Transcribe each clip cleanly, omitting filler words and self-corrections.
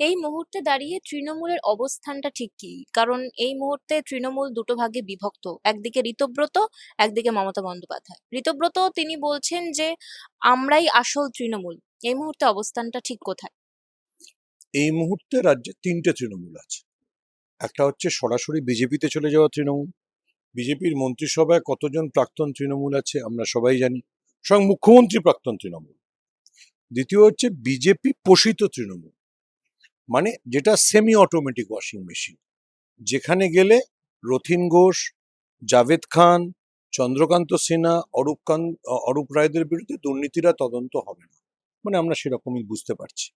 এই মুহূর্তে দাঁড়িয়ে তৃণমূলের অবস্থানটা ঠিক কি? কারণ এই মুহূর্তে তৃণমূল দুটো ভাগে বিভক্ত, একদিকে ঋতব্রত, একদিকে মমতা বন্দ্যোপাধ্যায়। ঋতব্রত তিনি বলছেন যে আমরাই আসল তৃণমূল। এই মুহূর্তে অবস্থানটা ঠিক কোথায়? এই মুহূর্তে রাজ্যে তিনটে তৃণমূল আছে। একটা হচ্ছে সরাসরি বিজেপিতে চলে যাওয়া তৃণমূল। বিজেপির মন্ত্রিসভায় কতজন প্রাক্তন তৃণমূল আছে আমরা সবাই জানি, স্বয়ং মুখ্যমন্ত্রী প্রাক্তন তৃণমূল। দ্বিতীয় হচ্ছে বিজেপি পোষিত তৃণমূল, মানে যেটা সেমি অটোমেটিক ওয়াশিং মেশিন, যেখানে গেলে রথীন ঘোষ, জাভেদ খান, চন্দ্রকান্ত সিনহা, অরূপ রায়দের বিরুদ্ধে দুর্নীতিরা তদন্ত হবে না, মানে আমরা সেরকমই বুঝতে পারছি।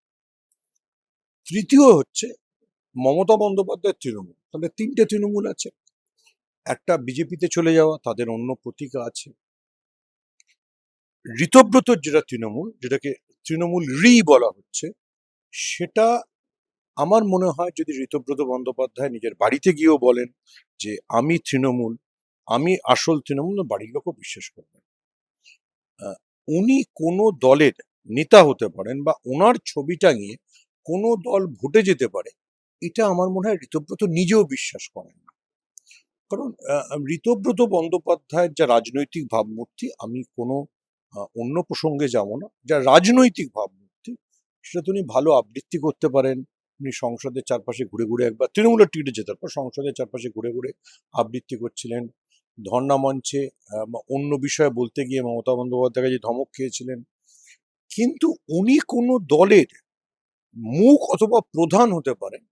তৃতীয় হচ্ছে মমতা বন্দ্যোপাধ্যায়ের তৃণমূল। তাহলে তিনটে তৃণমূল আছে। একটা বিজেপিতে চলে যাওয়া, তাদের অন্য প্রতীকা আছে। ঋতব্রতর যেটা তৃণমূল, যেটাকে তৃণমূল বলা হচ্ছে, সেটা আমার মনে হয় যদি ঋতব্রত বন্দ্যোপাধ্যায় নিজের বাড়িতে গিয়েও বলেন যে আমি তৃণমূল, আমি আসল তৃণমূল, বাড়ির লোকও বিশ্বাস করবেন। উনি কোনো দলের নেতা হতে পারেন বা ওনার ছবি টাঙিয়ে কোনো দল ভোটে যেতে পারে, এটা আমার মনে হয় ঋতব্রত নিজেও বিশ্বাস করেন না। কারণ ঋতব্রত বন্দ্যোপাধ্যায়ের যা রাজনৈতিক ভাবমূর্তি, আমি কোনো অন্য প্রসঙ্গে যাব না, যা রাজনৈতিক ভাবমূর্তি সেটা তিনি ভালো আবৃত্তি করতে পারেন। উনি সংসদের চারপাশে ঘুরে ঘুরে, একবার তৃণমূলের টিকিটে জেতার পর সংসদের চারপাশে ঘুরে ঘুরে আবৃত্তি করছিলেন। ধর্ণা মঞ্চে অন্য বিষয়ে বলতে গিয়ে মমতা বন্দ্যোপাধ্যায় যে ধমক খেয়েছিলেন। কিন্তু উনি কোনো দলের মুখ অথবা প্রধান হতে পারেন,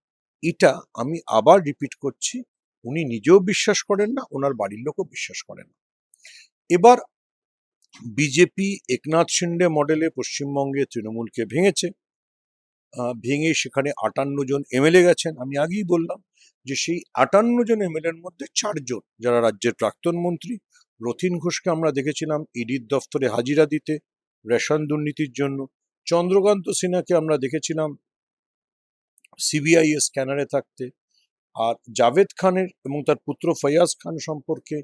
এটা আমি আবার রিপিট করছি, উনি নিজেও বিশ্বাস করেন না, ওনার বাড়ির লোকও বিশ্বাস করেন না। এবার বিজেপি একনাথ শিন্ডে মডেলে পশ্চিমবঙ্গে তৃণমূলকে ভেঙেছে। ভেঙে সেখানে 58 জন এমএলএ গেছেন। আমি আগেই বললাম যে সেই 58 জন এমএলএর মধ্যে 4 জন যারা রাজ্যের প্রাক্তন মন্ত্রী। রথীন ঘোষকে আমরা দেখেছিলাম ইডির দফতরে হাজিরা দিতে রেশন দুর্নীতির জন্য। চন্দ্রকান্ত সিনহাকে আমরা দেখেছিলাম সিবিআই এর স্ক্যানারে থাকতে। আর জাভেদ খানের এবং তার পুত্র ফয়াজ খান সম্পর্কে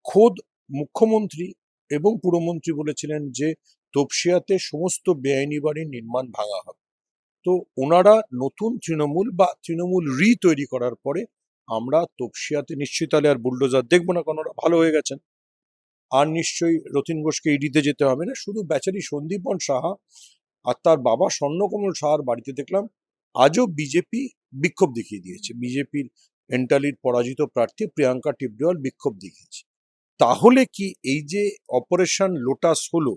খোদ মুখ্যমন্ত্রী এবং পুরমন্ত্রী বলেছিলেন যে তপসিয়াতে সমস্ত বেআইনি বাড়ির নির্মাণ ভাঙা হবে। তো ওনারা নতুন তৃণমূল বা তৃণমূল তৈরি করার পরে আমরা তপসিয়াতে নিশ্চয়ই তাহলে আর বুলডোজার দেখবো না, কারণ ওরা ভালো হয়ে গেছেন। আর নিশ্চয়ই রথীন ঘোষকে ইডিতে যেতে হবে না। শুধু বেচারি সন্দীপন সাহা আর তার বাবা স্বর্ণকমল সাহার বাড়িতে দেখলাম আজও বিজেপি বিক্ষোভ দেখিয়ে দিয়েছে। বিজেপির এন্টালির পরাজিত প্রার্থী প্রিয়াঙ্কা টিবডিওয়াল বিক্ষোভ দেখিয়েছে। তাহলে কি এই যে অপারেশন লোটাস হলো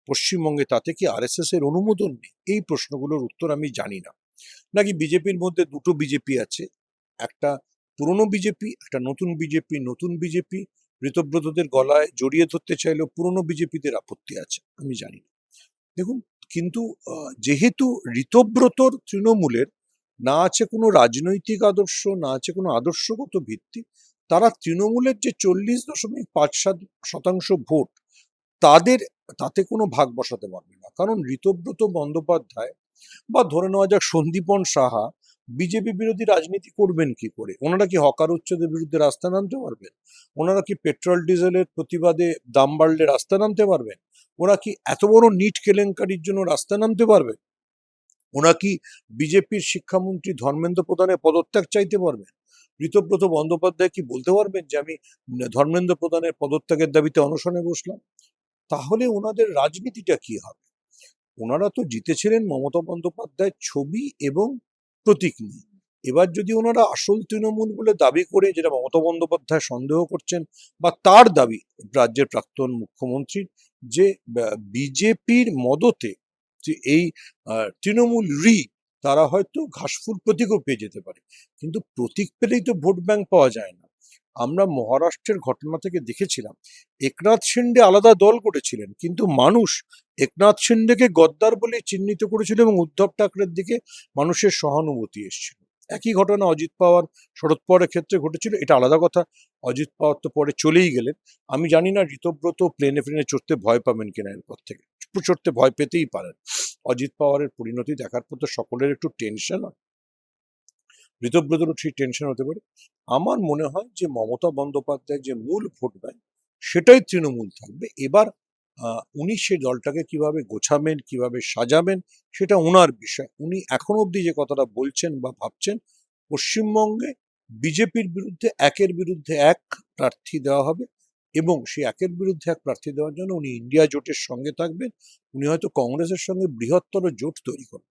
পশ্চিমবঙ্গে, তাতে কি আরএসএস এর অনুমোদন নেই? এই প্রশ্নগুলোর উত্তর আমি জানি না। নাকি বিজেপির মধ্যে দুটো বিজেপি আছে, একটা পুরনো বিজেপি, একটা নতুন বিজেপি। নতুন বিজেপি ঋতব্রতদের গলায় জড়িয়ে ধরতে চাইলেও পুরনো বিজেপিদের আপত্তি আছে, আমি জানি না। দেখুন, কিন্তু যেহেতু ঋতব্রতর তৃণমূলের না আছে কোনো রাজনৈতিক আদর্শ, না আছে কোনো আদর্শগত ভিত্তি, তারা তৃণমূলের যে 40.57% ভোট, তাদের তাতে কোনো ভাগ বসাতে পারবে না। কারণ ঋতব্রত বন্দ্যোপাধ্যায় বা ধরে নেওয়া যাক সন্দীপন সাহা বিজেপি বিরোধী রাজনীতি করবেন কি করে? ওনারা কি হকার উচ্ছেদের বিরুদ্ধে রাস্তা নামতে পারবেন? ওনারা কি পেট্রোল ডিজেলের প্রতিবাদে দাম বাড়লে রাস্তা নামতে পারবেন? ওরা কি এত বড় নিট কেলেঙ্কারির জন্য রাস্তা নামতে পারবে? ওরা কি বিজেপির শিক্ষামন্ত্রী ধর্মেন্দ্র প্রধানের পদত্যাগ চাইতে পারবেন? ঋতব্রত বন্দ্যোপাধ্যায় কি বলতে পারবেন যে আমি ধর্মেন্দ্র প্রধানের পদত্যাগের দাবিতে অনশনে বসলাম? তাহলে ওনাদের রাজনীতিটা কি হবে? ওনারা তো জিতেছিলেন মমতা বন্দ্যোপাধ্যায়ের ছবি এবং প্রতীক নিয়ে। এবার যদি ওনারা আসল তৃণমূল বলে দাবি করে, যেটা মমতা বন্দ্যোপাধ্যায় সন্দেহ করছেন বা তার দাবি রাজ্যের প্রাক্তন মুখ্যমন্ত্রীর, যে বিজেপির মদতে যে এই তৃণমূল তারা হয়তো ঘাসফুল প্রতীকও পেয়ে যেতে পারে, কিন্তু প্রতীক পেলেই তো ভোট ব্যাংক পাওয়া যায় না। আমরা মহারাষ্ট্রের ঘটনা থেকে দেখেছিলাম একনাথ শিন্ডে আলাদা দল করেছিলেন, কিন্তু মানুষ একনাথ শিন্ডেকে গদ্দার বলে চিহ্নিত করেছিল এবং উদ্ধব ঠাকরের দিকে মানুষের সহানুভূতি এসেছিল। একই ঘটনা অজিত পাওয়ার, শরদ পাওয়ারের ক্ষেত্রে ঘটেছিল। এটা আলাদা কথা, অজিত পাওয়ার তো পরে চলেই গেলেন। আমি জানি না ঋতব্রত প্লেনে ফ্লেনে চড়তে ভয় পাবেন কিনা এরপর থেকে। চড়তে ভয় পেতেই পারেন। অজিত পাওয়ারের পরিণতি দেখার পর তো সকলের একটু টেনশন হয়, ঋতব্রতরও সেই টেনশন হতে পারে। আমার মনে হয় যে মমতা বন্দ্যোপাধ্যায় যে মূল ভোট ব্যাংক, সেটাই তৃণমূল থাকবে। এবার উনি সেই দলটাকে কিভাবে গোছাবেন, কিভাবে সাজাবেন, সেটা ওনার বিষয়। উনি এখনো অবধি যে কথাটা বলছেন বা ভাবছেন, পশ্চিমবঙ্গে বিজেপির বিরুদ্ধে একের বিরুদ্ধে এক প্রার্থী দেওয়া হবে, এবং সেই একের বিরুদ্ধে এক প্রার্থী দেওয়ার জন্য উনি ইন্ডিয়া জোটের সঙ্গে থাকবেন। উনি হয়তো কংগ্রেসের সঙ্গে বৃহত্তর জোট তৈরি করবেন।